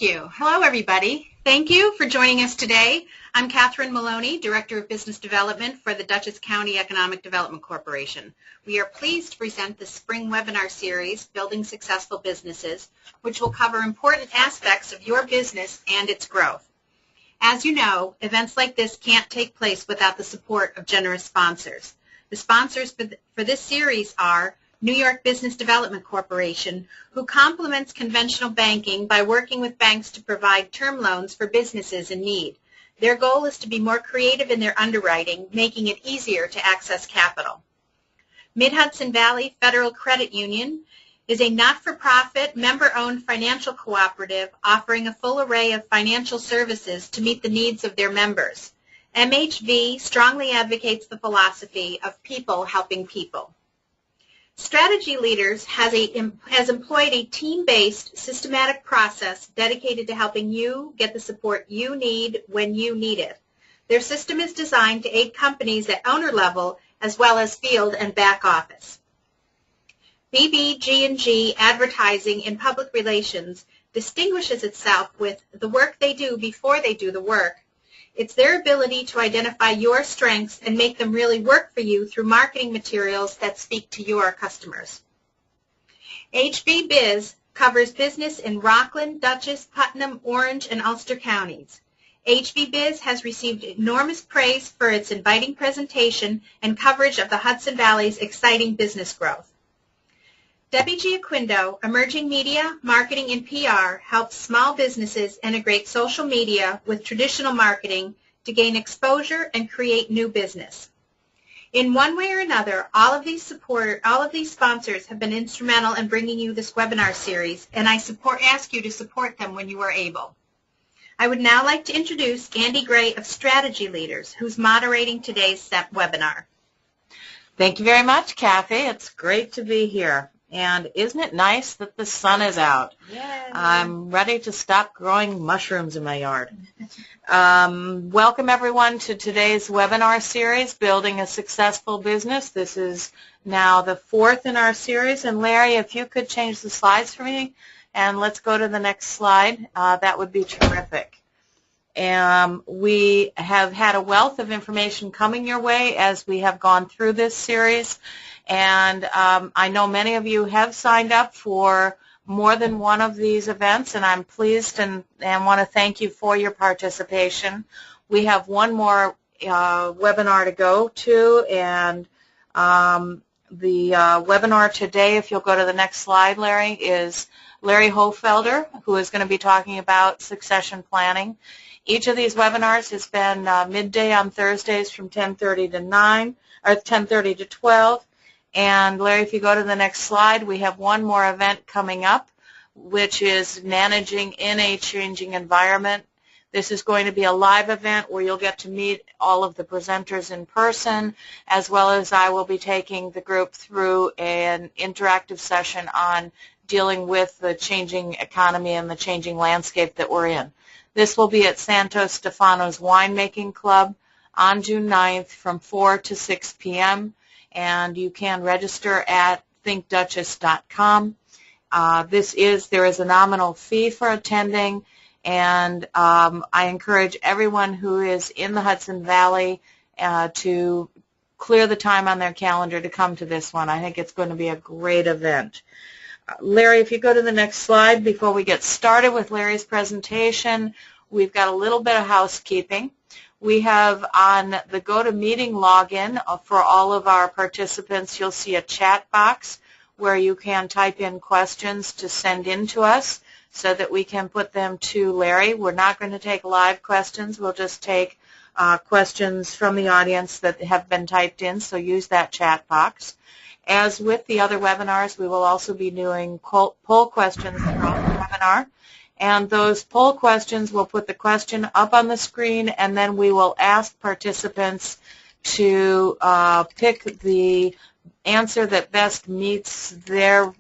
Thank you. Hello, everybody. Thank you for joining us today. I'm Catherine Maloney, Director of Business Development for the Dutchess County Economic Development Corporation. We are pleased to present the spring webinar series, Building Successful Businesses, which will cover important aspects of your business and its growth. As you know, events like this can't take place without the support of generous sponsors. The sponsors for this series are New York Business Development Corporation, who complements conventional banking by working with banks to provide term loans for businesses in need. Their goal is to be more creative in their underwriting, making it easier to access capital. Mid-Hudson Valley Federal Credit Union is a not-for-profit, member-owned financial cooperative offering a full array of financial services to meet the needs of their members. MHV strongly advocates the philosophy of people helping people. Strategy Leaders has employed a team-based, systematic process dedicated to helping you get the support you need when you need it. Their system is designed to aid companies at owner level as well as field and back office. BBG&G Advertising in Public Relations distinguishes itself with the work they do before they do the work. It's their ability to identify your strengths and make them really work for you through marketing materials that speak to your customers. HB Biz covers business in Rockland, Dutchess, Putnam, Orange, and Ulster counties. HB Biz has received enormous praise for its inviting presentation and coverage of the Hudson Valley's exciting business growth. Debbie Giaquindo, Emerging Media, Marketing, and PR, helps small businesses integrate social media with traditional marketing to gain exposure and create new business. In one way or another, all of these sponsors have been instrumental in bringing you this webinar series, and I ask you to support them when you are able. I would now like to introduce Andy Gray of Strategy Leaders, who's moderating today's webinar. Thank you very much, Kathy. It's great to be here. And isn't it nice that the sun is out? Yay. I'm ready to stop growing mushrooms in my yard. Welcome, everyone, to today's webinar series, Building a Successful Business. This is now the fourth in our series. And Larry, if you could change the slides for me, and let's go to the next slide, that would be terrific. We have had a wealth of information coming your way as we have gone through this series. And I know many of you have signed up for more than one of these events, and I'm pleased and want to thank you for your participation. We have one more webinar to go to, and the webinar today, if you'll go to the next slide, Larry, is Larry Hofelder, who is going to be talking about succession planning. Each of these webinars has been midday on Thursdays from 10:30 to 9, or 10:30 to 12. And Larry, if you go to the next slide, we have one more event coming up, which is Managing in a Changing Environment. This is going to be a live event where you'll get to meet all of the presenters in person, as well as I will be taking the group through an interactive session on dealing with the changing economy and the changing landscape that we're in. This will be at Santos Stefano's Winemaking Club on June 9th from 4 to 6 p.m., and you can register at thinkduchess.com. There is a nominal fee for attending, and I encourage everyone who is in the Hudson Valley to clear the time on their calendar to come to this one. I think it's going to be a great event. Larry, if you go to the next slide before we get started with Larry's presentation, we've got a little bit of housekeeping. We have on the GoToMeeting login for all of our participants, you'll see a chat box where you can type in questions to send in to us so that we can put them to Larry. We're not going to take live questions. We'll just take questions from the audience that have been typed in, so use that chat box. As with the other webinars, we will also be doing poll questions throughout the webinar. And those poll questions, we'll put the question up on the screen, and then we will ask participants to pick the answer that best meets their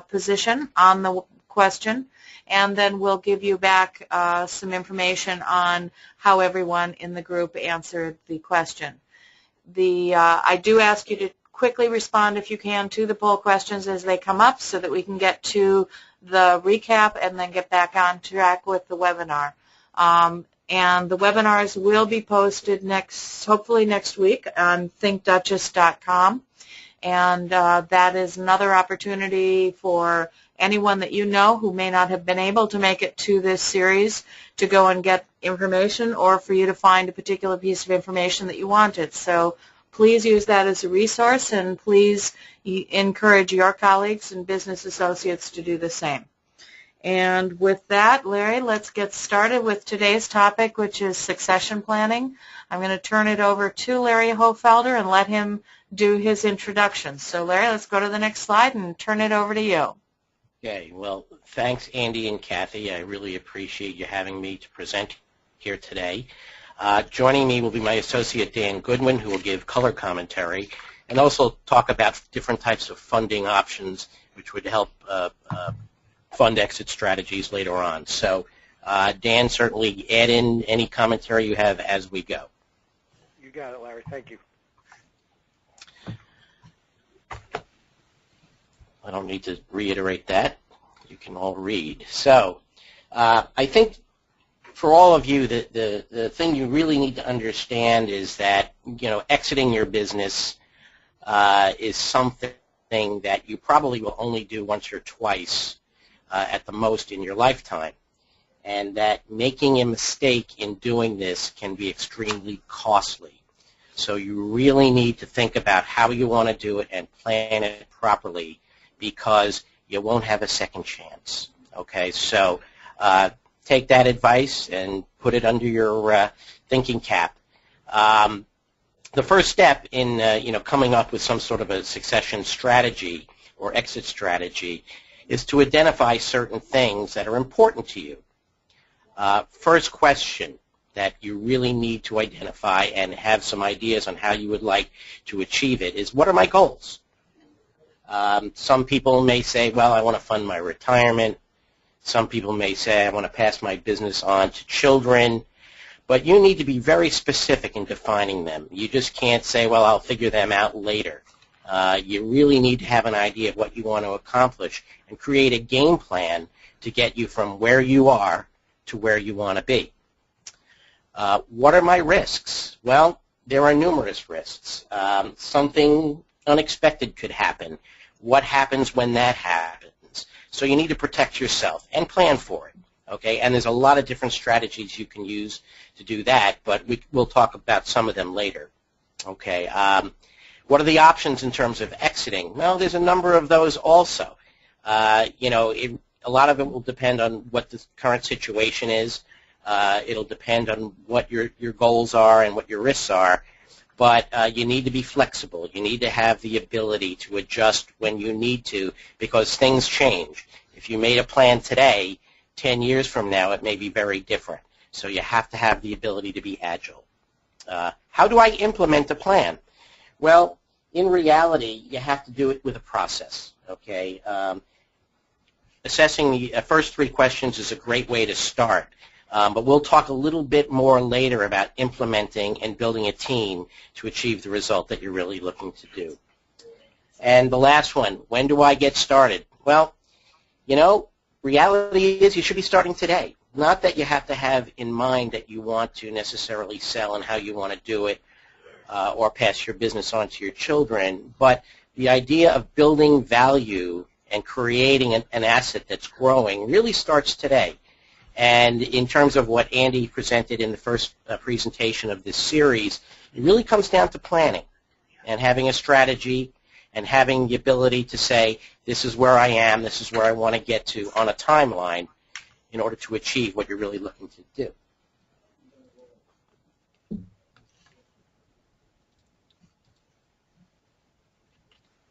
position on the question, and then we'll give you back some information on how everyone in the group answered the question. I do ask you to quickly respond, if you can, to the poll questions as they come up so that we can get to the recap and then get back on track with the webinar. And the webinars will be posted hopefully next week on thinkduchess.com. And that is another opportunity for anyone that you know who may not have been able to make it to this series to go and get information, or for you to find a particular piece of information that you wanted. So please use that as a resource, and please encourage your colleagues and business associates to do the same. And with that, Larry, let's get started with today's topic, which is succession planning. I'm going to turn it over to Larry Hofelder and let him do his introduction. So, Larry, let's go to the next slide and turn it over to you. Okay. Well, thanks, Andy and Kathy. I really appreciate you having me to present here today. Joining me will be my associate, Dan Goodwin, who will give color commentary and also talk about different types of funding options which would help fund exit strategies later on. So, Dan, certainly add in any commentary you have as we go. You got it, Larry. Thank you. I don't need to reiterate that. You can all read. So I think for all of you, the thing you really need to understand is that, exiting your business is something that you probably will only do once or twice at the most in your lifetime, and that making a mistake in doing this can be extremely costly. So you really need to think about how you want to do it and plan it properly, because you won't have a second chance. Okay, so take that advice and put it under your thinking cap. The first step in coming up with some sort of a succession strategy or exit strategy is to identify certain things that are important to you. First question that you really need to identify and have some ideas on how you would like to achieve it is, what are my goals? Some people may say, well, I want to fund my retirement. Some people may say, I want to pass my business on to children. But you need to be very specific in defining them. You just can't say, well, I'll figure them out later. You really need to have an idea of what you want to accomplish and create a game plan to get you from where you are to where you want to be. What are my risks? Well, there are numerous risks. Something unexpected could happen. What happens when that happens? So you need to protect yourself and plan for it. Okay, and there's a lot of different strategies you can use to do that, but we'll talk about some of them later. Okay, what are the options in terms of exiting? Well, there's a number of those also. A lot of it will depend on what the current situation is. It'll depend on what your goals are and what your risks are. But you need to be flexible. You need to have the ability to adjust when you need to, because things change. If you made a plan today, 10 years from now, it may be very different. So you have to have the ability to be agile. How do I implement a plan? Well, in reality, you have to do it with a process. Okay, assessing the first three questions is a great way to start. But we'll talk a little bit more later about implementing and building a team to achieve the result that you're really looking to do. And the last one, when do I get started? Well, reality is you should be starting today. Not that you have to have in mind that you want to necessarily sell and how you want to do it or pass your business on to your children, but the idea of building value and creating an asset that's growing really starts today. And in terms of what Andy presented in the first presentation of this series, it really comes down to planning and having a strategy and having the ability to say, this is where I am, this is where I want to get to on a timeline in order to achieve what you're really looking to do.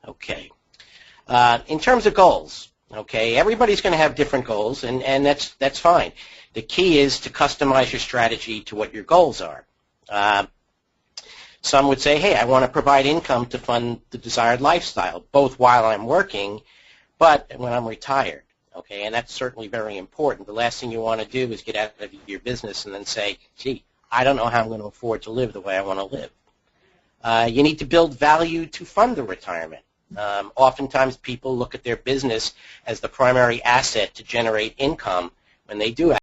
Okay. In terms of goals, okay, everybody's going to have different goals, and that's fine. The key is to customize your strategy to what your goals are. Some would say, hey, I want to provide income to fund the desired lifestyle, both while I'm working, but when I'm retired. Okay, and that's certainly very important. The last thing you want to do is get out of your business and then say, gee, I don't know how I'm going to afford to live the way I want to live. You need to build value to fund the retirement. Oftentimes people look at their business as the primary asset to generate income when they do